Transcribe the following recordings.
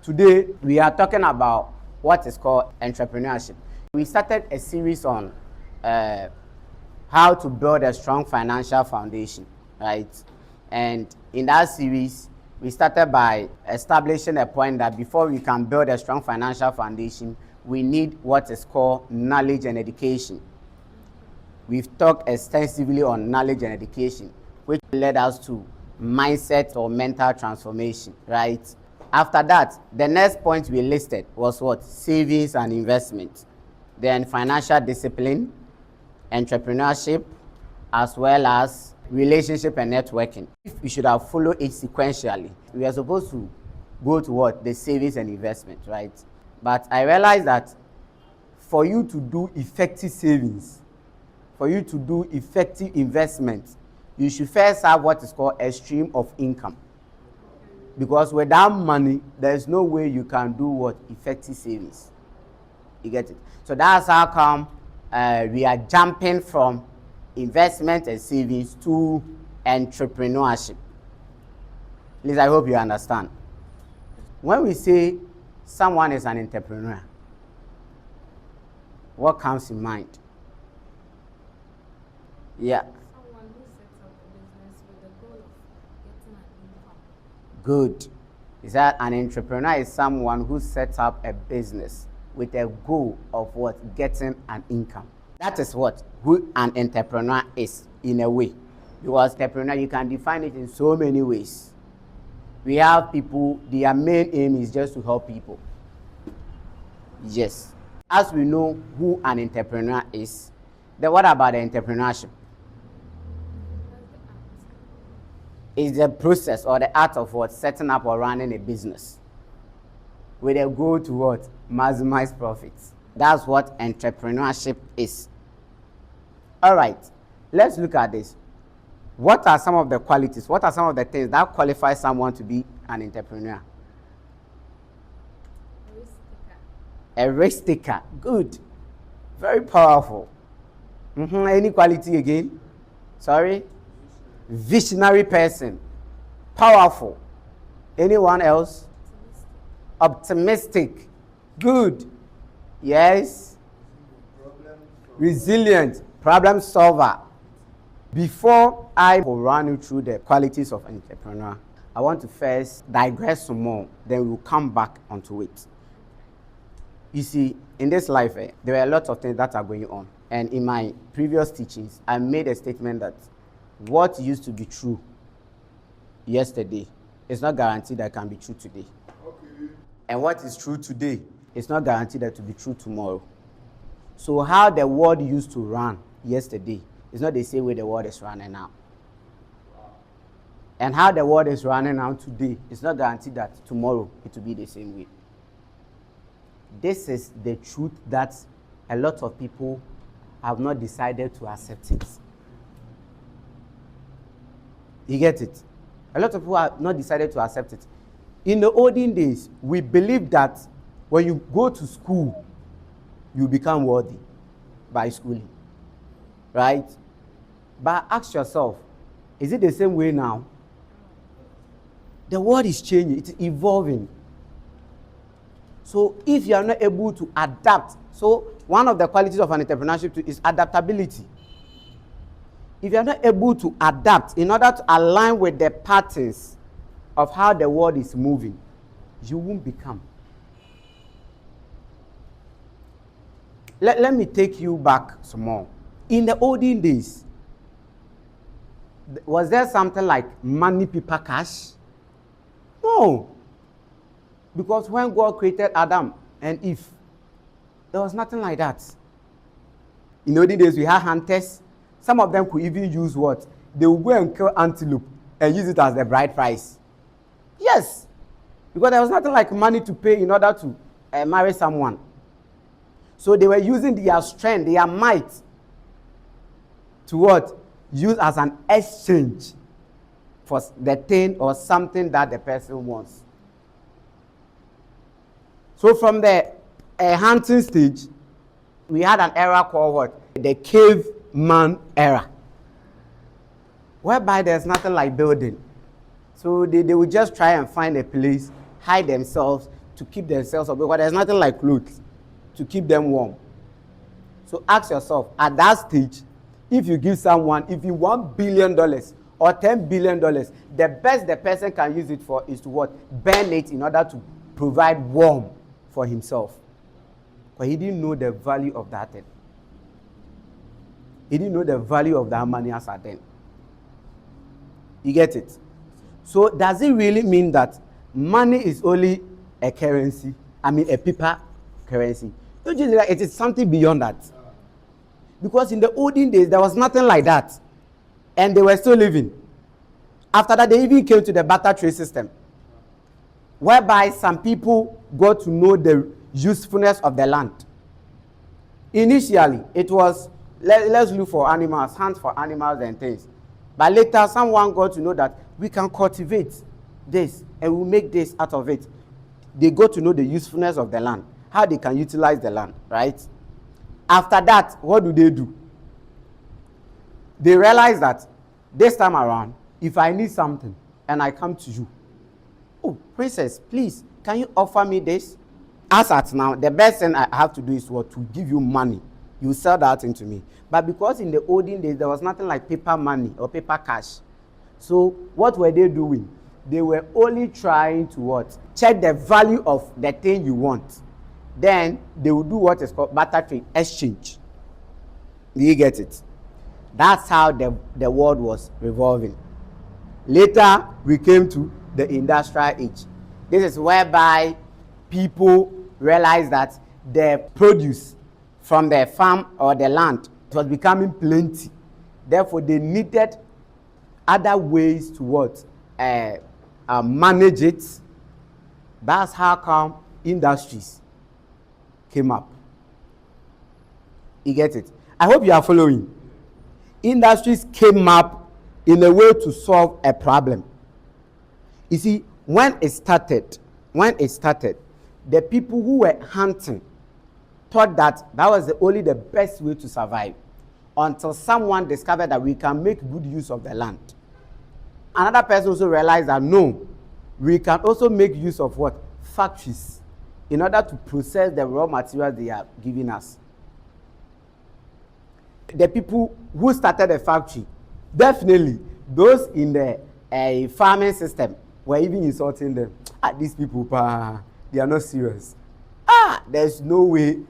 Today, we are talking about what is called entrepreneurship. We started a series on how to build a strong financial foundation, right? And in that series, we started by establishing a point that before we can build a strong financial foundation, we need what is called knowledge and education. We've talked extensively on knowledge and education, which led us to mindset or mental transformation, right? After that, the next point we listed was what? Savings and investment. Then financial discipline, entrepreneurship, as well as relationship and networking. If we should have followed it sequentially, we are supposed to go to what? The savings and investment, right? But I realized that for you to do effective savings, for you to do effective investment, you should first have what is called a stream of income. Because without money, there's no way you can do what? Effective savings. You get it? So that's how come we are jumping from investment and savings to entrepreneurship. Please, I hope you understand. When we say someone is an entrepreneur, what comes in mind? Yeah. Someone who sets up a business with the goal of getting an income. Good. Is that an entrepreneur is someone who sets up a business with a goal of what? Getting an income. That is what who an entrepreneur is in a way. Because entrepreneur, you can define it in so many ways. We have people, their main aim is just to help people. Yes. As we know who an entrepreneur is, then what about the entrepreneurship? It's the process or the art of what? Setting up or running a business with a goal to what? Maximize profits. That's what entrepreneurship is. All right, let's look at this. What are some of the qualities? What are some of the things that qualify someone to be an entrepreneur? A risk taker. Good. Very powerful. Any quality again? Sorry? Visionary person. Powerful. Anyone else? Optimistic. Good. Yes. Resilient. Problem solver. Before I will run you through the qualities of an entrepreneur, I want to first digress some more, then we'll come back onto it. You see, in this life, there are a lot of things that are going on. And in my previous teachings, I made a statement that what used to be true yesterday is not guaranteed that it can be true today. Okay. And what is true today is not guaranteed that it will be true tomorrow. So how the world used to run yesterday is not the same way the world is running now. Wow. And how the world is running now today is not guaranteed that tomorrow it will be the same way. This is the truth that a lot of people have not decided to accept it. You get it? A lot of people have not decided to accept it. In the olden days, we believed that when you go to school, you become worthy by schooling. Right? But ask yourself, is it the same way now? The world is changing, it's evolving. So if you are not able to adapt, so one of the qualities of an entrepreneurship is adaptability. If you are not able to adapt in order to align with the patterns of how the world is moving, you won't become. Let me take you back some more. In the olden days, was there something like money, paper, cash? No. Because when God created Adam and Eve, there was nothing like that. In the olden days, we had hunters. Some of them could even use what? They would go and kill antelope and use it as the bride price. Yes. Because there was nothing like money to pay in order to marry someone. So they were using their strength, their might to what? Use as an exchange for the thing or something that the person wants. So from the hunting stage, we had an era called what? The caveman era. Whereby there's nothing like building. So they would just try and find a place, hide themselves, to keep themselves up, because there's nothing like clothes to keep them warm. So ask yourself, at that stage, if you give someone, if you $1 billion or $10 billion, the best the person can use it for is to what? Burn it in order to provide warmth for himself. But he didn't know the value of that thing. He didn't know the value of that money as at then. You get it? So does it really mean that money is only a currency? I mean a paper currency? Don't you think that it is something beyond that? Because in the olden days, there was nothing like that. And they were still living. After that, they even came to the barter trade system, whereby some people got to know the usefulness of the land. Initially, it was, let's look for animals, hunt for animals and things. But later, someone got to know that we can cultivate this and we'll make this out of it. They got to know the usefulness of the land, how they can utilize the land, right? After that, what do? They realize that this time around, if I need something and I come to you, oh, princess, please, can you offer me this? As at now, the best thing I have to do is what? To give you money. You sell that thing to me. But because in the olden days, there was nothing like paper money or paper cash. So what were they doing? They were only trying to what? Check the value of the thing you want. Then they will do what is called barter trade, exchange. Do you get it? That's how the world was revolving. Later, we came to the industrial age. This is whereby people realized that the produce from the farm or the land was becoming plenty. Therefore, they needed other ways to what? Manage it. That's how come industries came up. You get it? I hope you are following. Industries came up in a way to solve a problem. You see, when it started, the people who were hunting thought that was only the best way to survive, until someone discovered that we can make good use of the land. Another person also realized that no, we can also make use of what? Factories, in order to process the raw materials they are giving us. The people who started the factory, definitely those in the farming system were even insulting them. These people, they are not serious. There's no way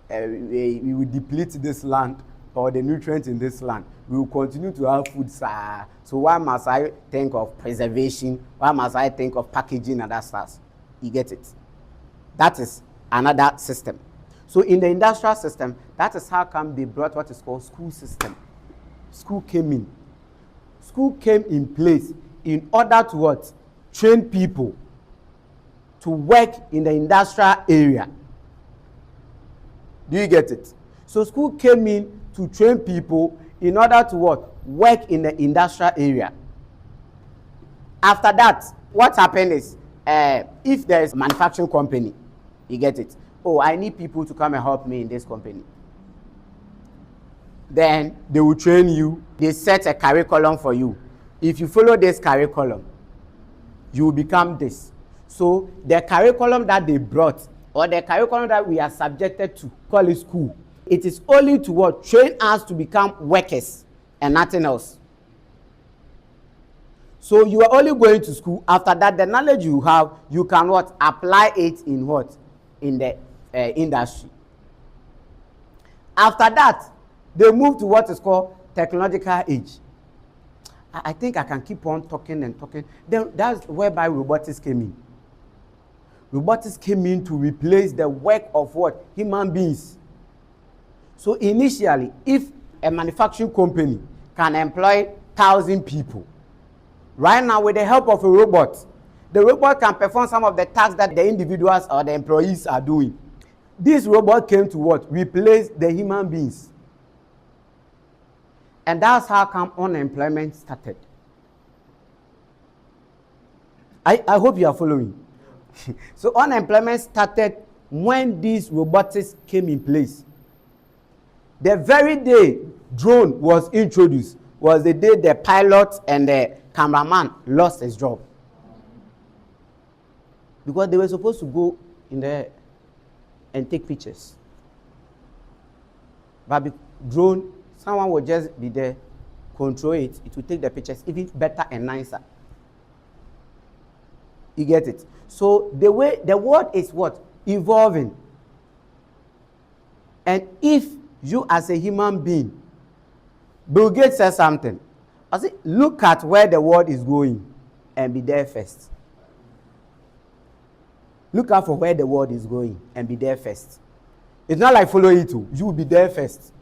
we will deplete this land or the nutrients in this land. We will continue to have food, sir. So why must I think of preservation? Why must I think of packaging and that stuff? You get it? That is another system. So in the industrial system, that is how come they brought what is called school system. School came in. School came in place in order to what? Train people to work in the industrial area. Do you get it? So school came in to train people in order to what? Work in the industrial area. After that, what happened is, if there is a manufacturing company, you get it? Oh, I need people to come and help me in this company. Then they will train you. They set a curriculum for you. If you follow this curriculum, you will become this. So the curriculum that they brought, or the curriculum that we are subjected to, call it school, it is only to what? Train us to become workers and nothing else. So you are only going to school. After that, the knowledge you have, you can what? Apply it in what? In the industry. After that, they move to what is called technological age. I think I can keep on talking and talking. Then that's whereby robotics came in. Robotics came in to replace the work of what? Human beings. So initially, if a manufacturing company can employ 1,000 people, right now with the help of a robot, the robot can perform some of the tasks that the individuals or the employees are doing. This robot came to what? Replace the human beings. And that's how come unemployment started. I hope you are following. So unemployment started when these robotics came in place. The very day drone was introduced was the day the pilot and the cameraman lost his job. because they were supposed to go in there and take pictures. But drone, someone will just be there, control it, it will take the pictures even better and nicer. You get it? So the way the world is what? Evolving. And if you as a human being, Bill Gates says something. I say, look at where the world is going and be there first. Look out for where the world is going and be there first. It's not like follow it too. You will be there first.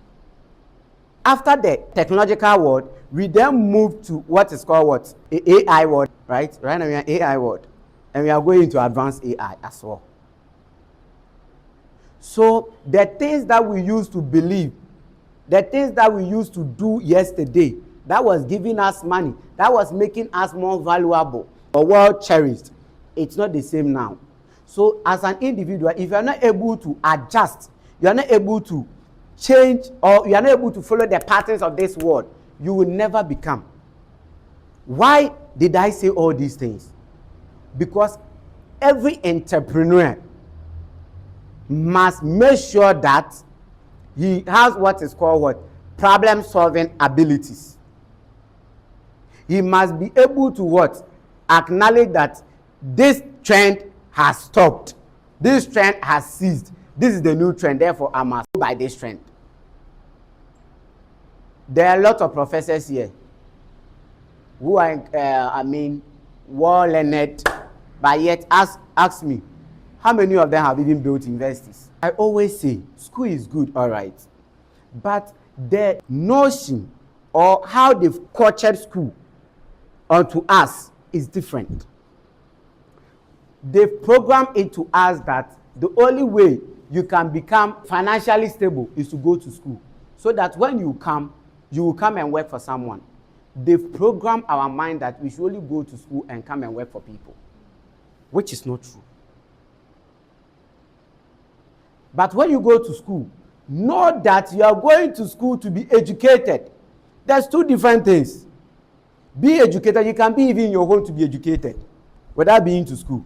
After the technological world, we then move to what is called what? AI world, right? Right now we are AI world. And we are going into advanced AI as well. So the things that we used to believe, the things that we used to do yesterday, that was giving us money, that was making us more valuable or well cherished, it's not the same now. So as an individual, if you are not able to adjust, you are not able to change, or you are not able to follow the patterns of this world, you will never become. Why did I say all these things? Because every entrepreneur must make sure that he has what is called what? Problem solving abilities. He must be able to what? Acknowledge that this trend has stopped. This trend has ceased. This is the new trend, therefore I must go by this trend. There are a lot of professors here who are, well learned, but yet ask me, how many of them have even built universities? I always say, school is good, all right, but the notion or how they've cultured school onto us is different. They've programmed into us that the only way you can become financially stable is to go to school, so that when you will come and work for someone. They've programmed our mind that we should only go to school and come and work for people, which is not true. But when you go to school, know that you are going to school to be educated. There's two different things. Be educated, you can be even in your home to be educated without being to school.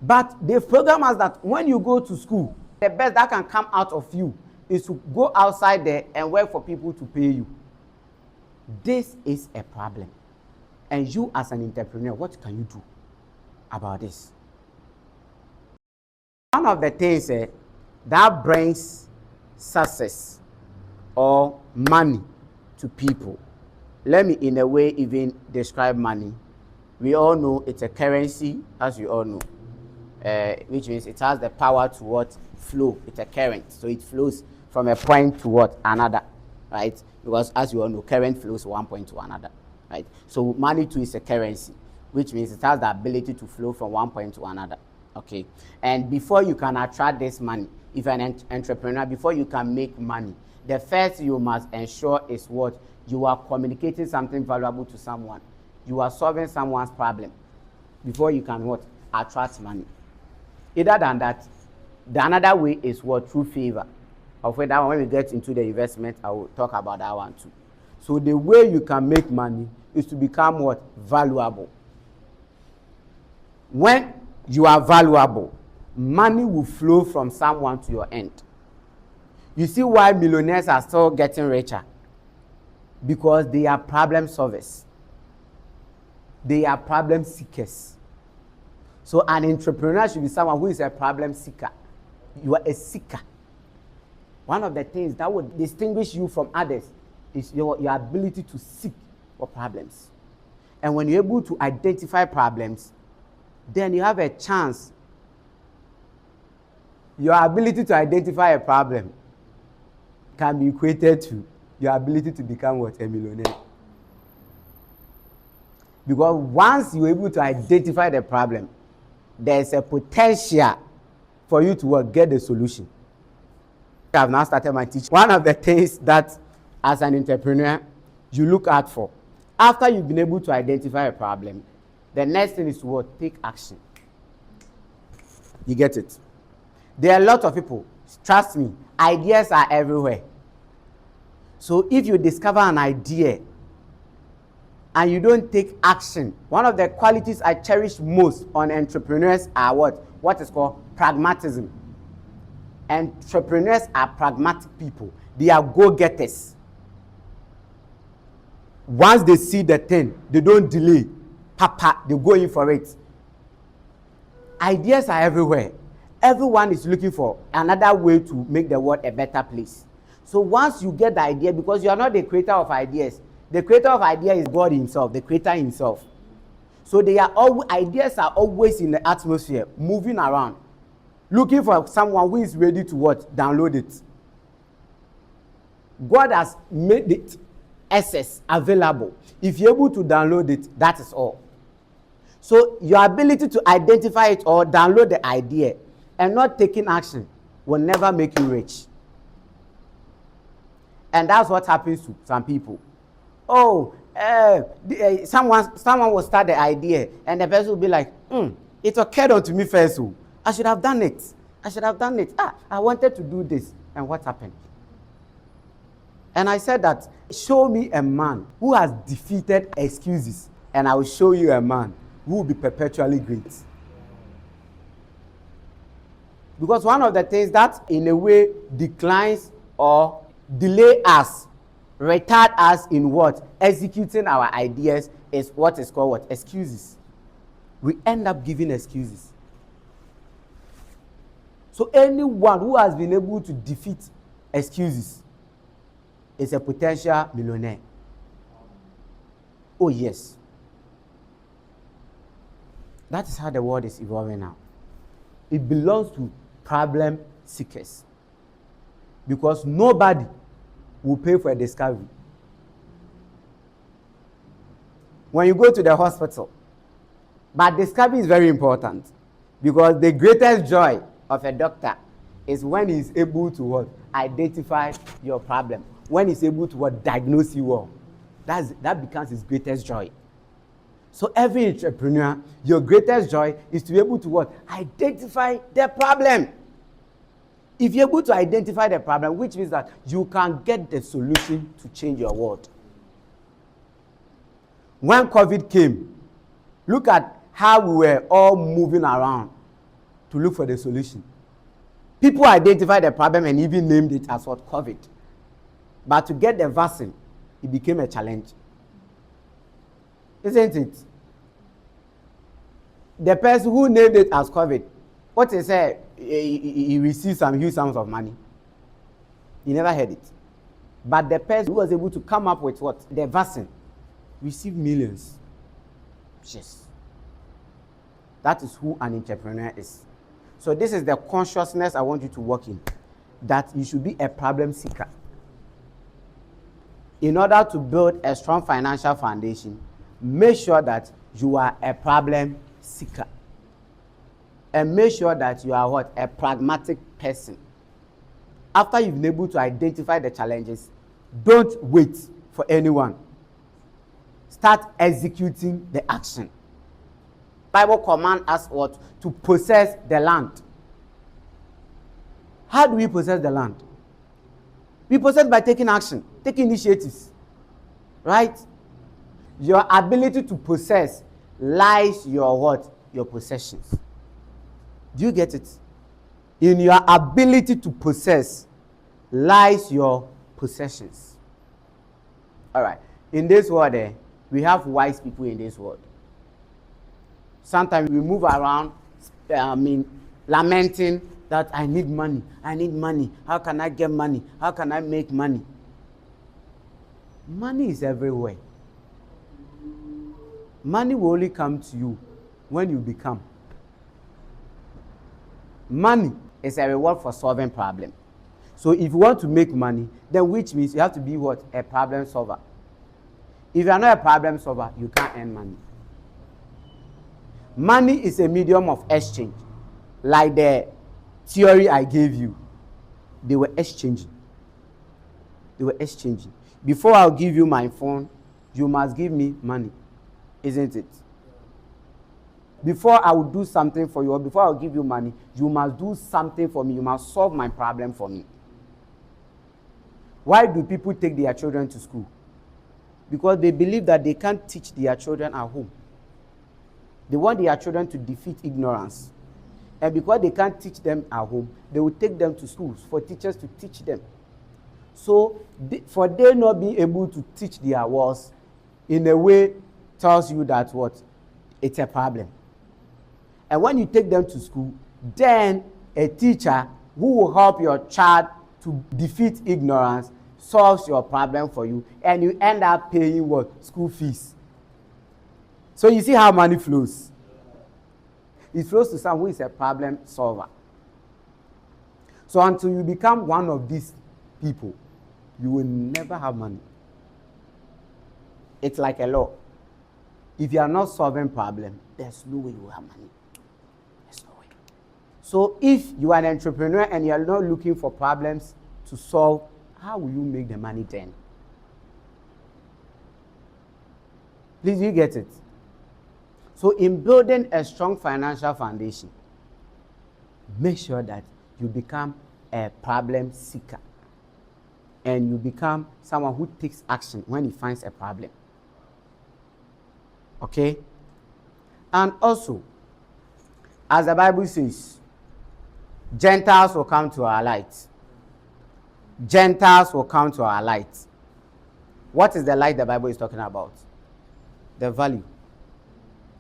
But they've programmed us that when you go to school, the best that can come out of you is to go outside there and work for people to pay you. This is a problem. And you as an entrepreneur, what can you do about this? One of the things that brings success or money to people, let me in a way even describe money. We all know it's a currency, as you all know, which means it has the power to what? Flow. It's a current, so it flows from a point to what? Another, right? Because as you all know, current flows one point to another, right? So money too is a currency, which means it has the ability to flow from one point to another, okay? And before you can attract this money, if you're an entrepreneur, before you can make money, the first you must ensure is what? You are communicating something valuable to someone. You are solving someone's problem before you can what? Attract money. Either than that, the another way is what? Through favor. Of that one, when we get into the investment, I will talk about that one too. So the way you can make money is to become what? Valuable. When you are valuable, money will flow from someone to your end. You see why millionaires are still getting richer? Because they are problem solvers. They are problem seekers. So an entrepreneur should be someone who is a problem seeker. You are a seeker. One of the things that would distinguish you from others is your ability to seek for problems. And when you're able to identify problems, then you have a chance. Your ability to identify a problem can be equated to your ability to become what? A millionaire. Because once you're able to identify the problem, there's a potential for you to get the solution. I have now started my teaching. One of the things that as an entrepreneur you look out for, after you've been able to identify a problem, the next thing is to what? Take action. You get it? There are a lot of people, trust me, ideas are everywhere. So if you discover an idea and you don't take action, one of the qualities I cherish most on entrepreneurs are what? What is called pragmatism. Entrepreneurs are pragmatic people. They are go-getters. Once they see the thing, they don't delay. Papa, they go in for it. Ideas are everywhere. Everyone is looking for another way to make the world a better place. So once you get the idea, because you are not the creator of ideas, the creator of ideas is God himself, the creator himself. So ideas are always in the atmosphere, moving around, looking for someone who is ready to what? Download it. God has made it access available. If you're able to download it, that is all. So your ability to identify it or download the idea and not taking action will never make you rich. And that's what happens to some people. Oh, someone will start the idea and the person will be like, it occurred unto me first. So I should have done it. I wanted to do this. And what happened? And I said that, show me a man who has defeated excuses, and I will show you a man who will be perpetually great. Because one of the things that in a way declines or delay us, retard us in what? Executing our ideas is what is called what? Excuses. We end up giving excuses. So anyone who has been able to defeat excuses is a potential millionaire. Oh yes. That is how the world is evolving now. It belongs to problem seekers. Because nobody will pay for a discovery. When you go to the hospital, but discovery is very important, because the greatest joy of a doctor is when he is able to what? Identify your problem. When he's able to what? Diagnose you well. That becomes his greatest joy. So every entrepreneur, your greatest joy is to be able to what? Identify the problem. If you're able to identify the problem, which means that you can get the solution to change your world. When COVID came, look at how we were all moving around to look for the solution. People identified the problem and even named it as what? COVID. But to get the vaccine, it became a challenge. Isn't it? The person who named it as COVID, what he said, he received some huge sums of money. He never heard it. But the person who was able to come up with what? The vaccine received millions. Yes. That is who an entrepreneur is. So this is the consciousness I want you to work in. That you should be a problem seeker. In order to build a strong financial foundation, make sure that you are a problem seeker. And make sure that you are what? A pragmatic person. After you've been able to identify the challenges, don't wait for anyone. Start executing the action. Bible commands us what? To possess the land. How do we possess the land? We possess by taking action, taking initiatives. Right? Your ability to possess lies your what? Your possessions. Do you get it? In your ability to possess lies your possessions. All right. In this world, we have wise people in this world. Sometimes we move around, lamenting that I need money. I need money. How can I get money? How can I make money? Money is everywhere. Money will only come to you when you become. Money is a reward for solving problems. So if you want to make money, then which means you have to be what? A problem solver. If you are not a problem solver, you can't earn money. Money is a medium of exchange. Like the theory I gave you, they were exchanging. Before I'll give you my phone, you must give me money. Isn't it? Before I will do something for you, or before I'll give you money, you must do something for me. You must solve my problem for me. Why do people take their children to school? because they believe that they can't teach their children at home. They want their children to defeat ignorance. And because they can't teach them at home, they will take them to schools for teachers to teach them. So, for they not being able to teach their words in a way tells you that what? It's a problem. And when you take them to school, then a teacher who will help your child to defeat ignorance solves your problem for you, and you end up paying what? School fees. So you see how money flows. It flows to someone who is a problem solver. So until you become one of these people, you will never have money. It's like a law. If you are not solving problem, there's no way you will have money. There's no way. So if you are an entrepreneur and you are not looking for problems to solve, how will you make the money then? Please, you get it? So in building a strong financial foundation, make sure that you become a problem seeker and you become someone who takes action when he finds a problem. Okay? And also, as the Bible says, Gentiles will come to our light. Gentiles will come to our light. What is the light the Bible is talking about? The value.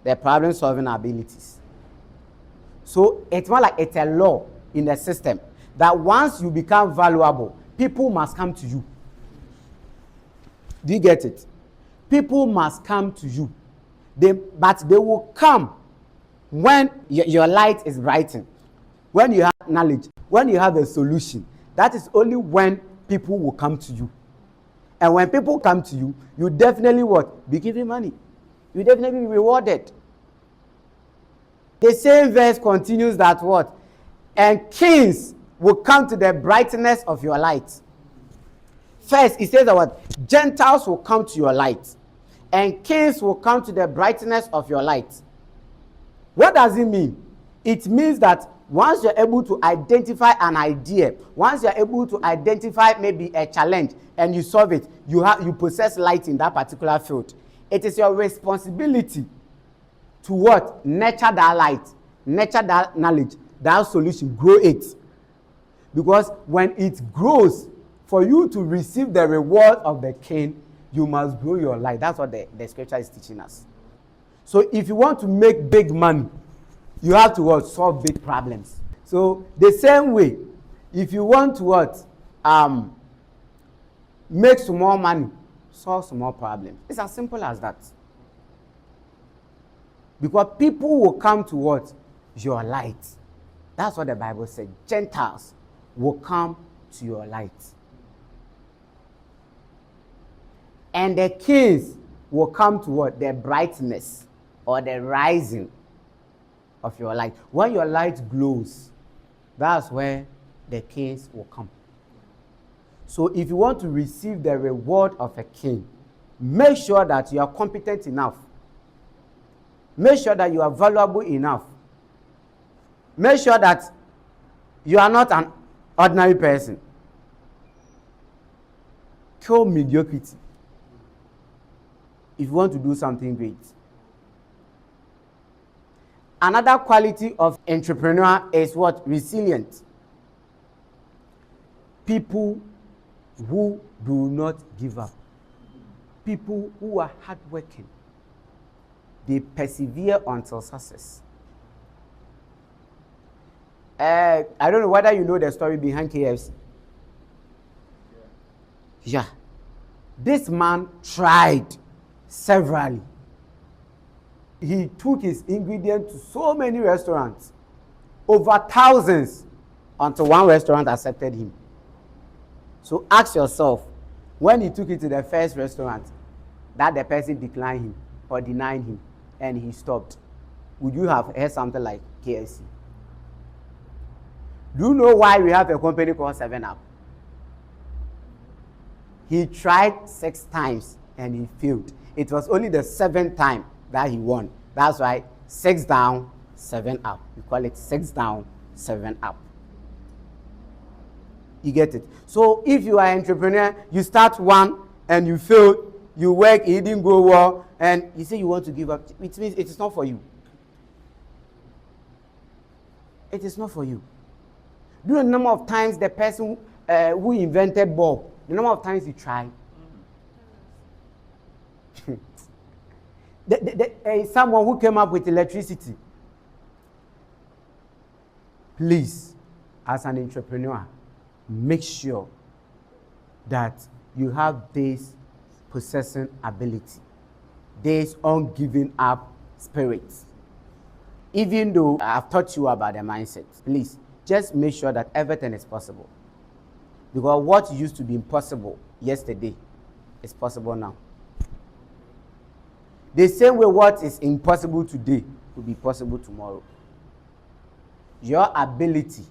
The problem-solving abilities. So it's more like it's a law in the system that once you become valuable, people must come to you. Do you get it? People must come to you. But they will come when your light is brightened, when you have knowledge, when you have a solution. That is only when people will come to you. And when people come to you, you definitely what? Be given money. You definitely be rewarded. The same verse continues that what? And kings will come to the brightness of your light. First, it says that what? Gentiles will come to your light. And kings will come to the brightness of your light. What does it mean? It means that once you're able to identify an idea, once you're able to identify maybe a challenge and you solve it, you possess light in that particular field. It is your responsibility to what? Nurture that light, nurture that knowledge, that solution, grow it. Because when it grows, for you to receive the reward of the king, you must grow your light. That's what the scripture is teaching us. So if you want to make big money, you have to what? Solve big problems. So the same way, if you want to what? Make small money, solve small problems. It's as simple as that. Because people will come to what? Your light. That's what the Bible said. Gentiles will come to your light. And the kings will come to what? The brightness or the rising of your light. When your light glows, that's where the kings will come. So if you want to receive the reward of a king, make sure that you are competent enough. Make sure that you are valuable enough. Make sure that you are not an ordinary person. Kill mediocrity if you want to do something great. Another quality of entrepreneur is what? Resilient. People who do not give up. People who are hardworking. They persevere until success. I don't know whether you know the story behind KFC. Yeah. This man tried severally. He took his ingredient to so many restaurants, over thousands, until one restaurant accepted him. So ask yourself, when he took it to the first restaurant, that the person declined him or denied him, and he stopped, would you have heard something like KFC? Do you know why we have a company called 7-Up? He tried 6 times and he failed. It was only the 7th time that he won. That's why 6 down, 7 up. We call it 6 down, 7 up. You get it? So if you are an entrepreneur, you start one and you fail, you work, it didn't go well, and you say you want to give up. It means it is not for you. It is not for you. Do you know the number of times the person who invented bulb, the number of times he tried? Someone who came up with electricity. Please, as an entrepreneur, make sure that you have this possessing ability, this ungiving up spirit. Even though I've taught you about the mindset, please just make sure that everything is possible. Because what used to be impossible yesterday is possible now. The same way what is impossible today will be possible tomorrow. Your ability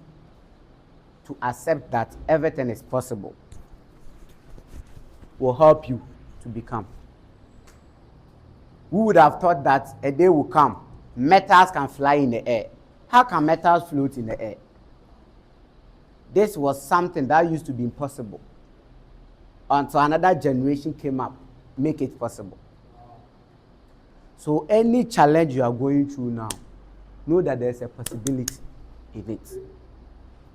to accept that everything is possible will help you to become. Who would have thought that a day will come, metals can fly in the air? How can metals float in the air? This was something that used to be impossible until another generation came up, make it possible. So any challenge you are going through now, know that there's a possibility in it.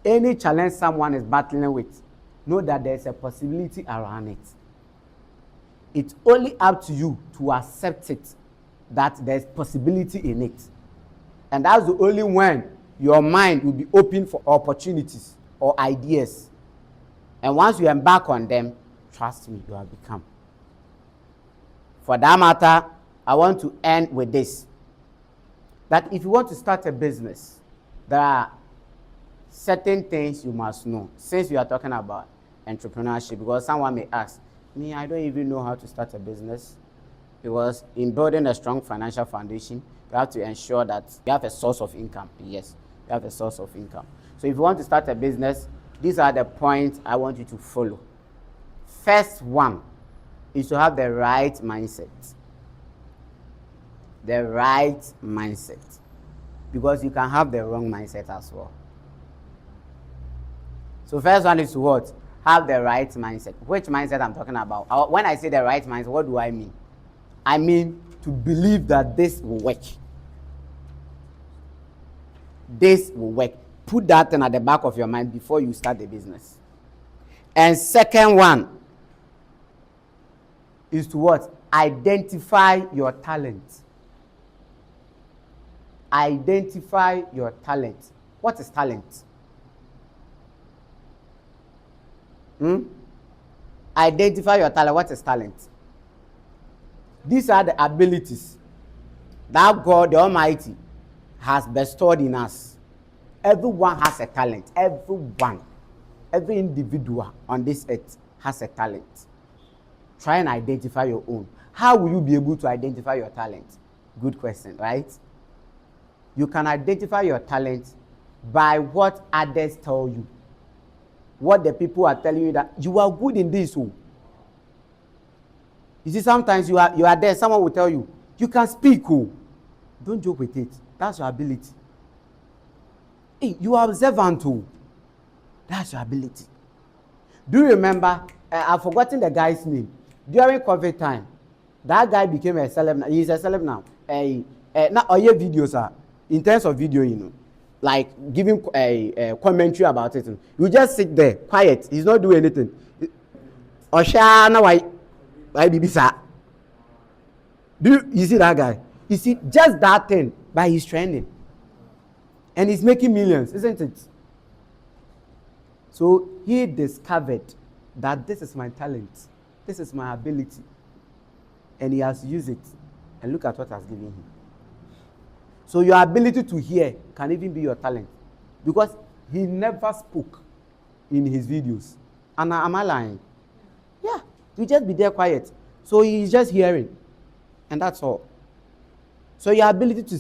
Any challenge someone is battling with, know that there's a possibility around it. It's only up to you to accept it, that there's possibility in it. And that's the only when your mind will be open for opportunities or ideas. And once you embark on them, trust me, you have become. For that matter, I want to end with this. That if you want to start a business, there are certain things you must know. Since we are talking about entrepreneurship, because someone may ask, me, I don't even know how to start a business. Because in building a strong financial foundation, you have to ensure that you have a source of income. Yes, you have a source of income. So if you want to start a business, these are the points I want you to follow. First one is to have the right mindset. The right mindset. Because you can have the wrong mindset as well. So first one is to what? Have the right mindset. Which mindset I'm talking about? When I say the right mindset, what do I mean? I mean to believe that this will work. This will work. Put that thing at the back of your mind before you start the business. And second one is to what? Identify your talent. Identify your talent. What is talent? Identify your talent. What is talent? These are the abilities that God the Almighty has bestowed in us. Everyone has a talent. Everyone. Every individual on this earth has a talent. Try and identify your own. How will you be able to identify your talent? Good question, right? You can identify your talent by what others tell you. What the people are telling you that you are good in this. You see, sometimes you are there, someone will tell you, you can speak. Don't joke with it. That's your ability. Hey, you are observant. That's your ability. Do you remember, I've forgotten the guy's name. During COVID time, that guy became a celeb. He's a celeb now. Now, all your videos in terms of video, like giving a commentary about it. You just sit there, quiet. He's not doing anything. Oshana, why Bibisa? Do you see that guy? You see, just that thing, by his training. And he's making millions, isn't it? So he discovered that this is my talent. This is my ability. And he has used it. And look at what has given him. So your ability to hear can even be your talent. Because he never spoke in his videos. And am I lying? Yeah. You just be there quiet. So he's just hearing. And that's all. So your ability to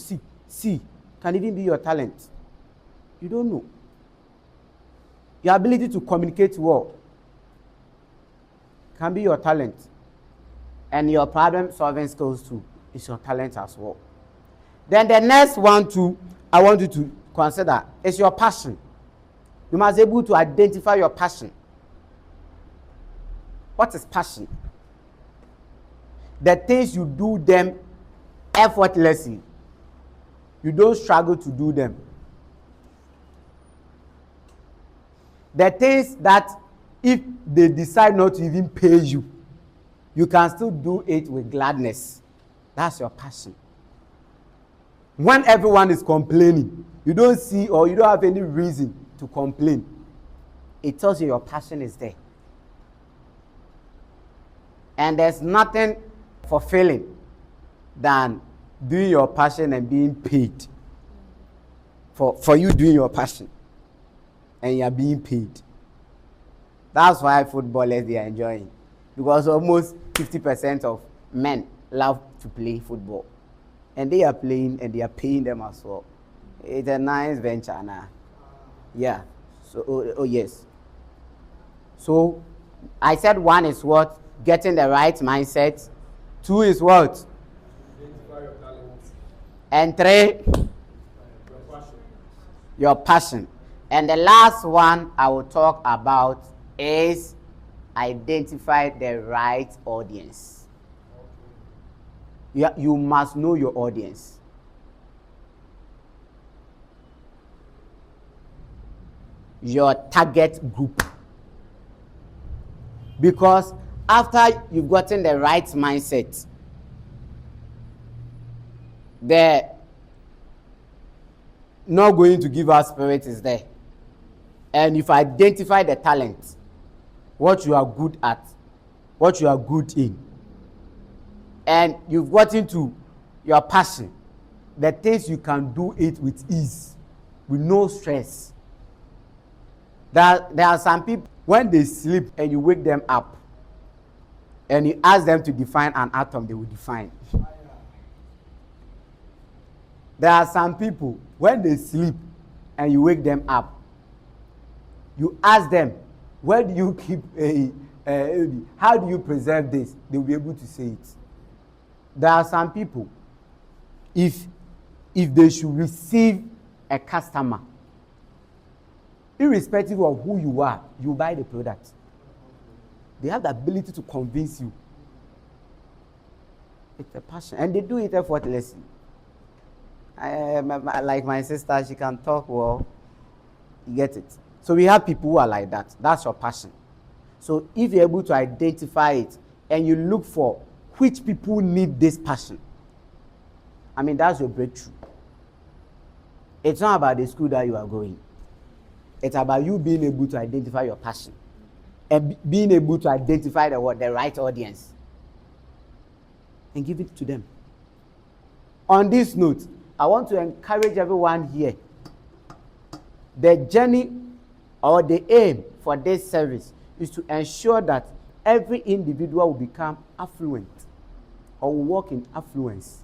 see can even be your talent. You don't know. Your ability to communicate well can be your talent. And your problem solving skills too is your talent as well. Then the next one too, I want you to consider is your passion. You must be able to identify your passion. What is passion? the things you do them effortlessly. You don't struggle to do them. The things that if they decide not to even pay you, you can still do it with gladness. That's your passion. When everyone is complaining, you don't see or you don't have any reason to complain. It tells you your passion is there. And there's nothing fulfilling than doing your passion and being paid for you doing your passion. And you are being paid. That's why footballers, they are enjoying. Because almost 50% of men love to play football. And they are playing and they are paying them as well. It's a nice venture now. Yeah. So, oh yes. So, I said 1 is what? Getting the right mindset. 2 is what? Identify your talents. And 3? Your passion. Your passion. And the last one I will talk about is identify the right audience. You must know your audience. Your target group. Because after you've gotten the right mindset, the not going to give us spirit is there. And if you identify the talent, what you are good at, what you are good in, and you've gotten to your passion, the things you can do it with ease, with no stress. There are some people, when they sleep and you wake them up, and you ask them to define an atom, they will define. There are some people, when they sleep and you wake them up, you ask them, where do you keep how do you preserve this? They will be able to say it. There are some people, if they should receive a customer, irrespective of who you are, you buy the product. They have the ability to convince you. It's a passion, and they do it effortlessly. Like my sister, she can talk well. You get it? So we have people who are like that. That's your passion. So if you're able to identify it and you look for which people need this passion, I mean, that's your breakthrough. It's not about the school that you are going. It's about you being able to identify your passion and being able to identify the right audience and give it to them. On this note, I want to encourage everyone here. The journey or the aim for this service is to ensure that every individual will become affluent or will walk in affluence.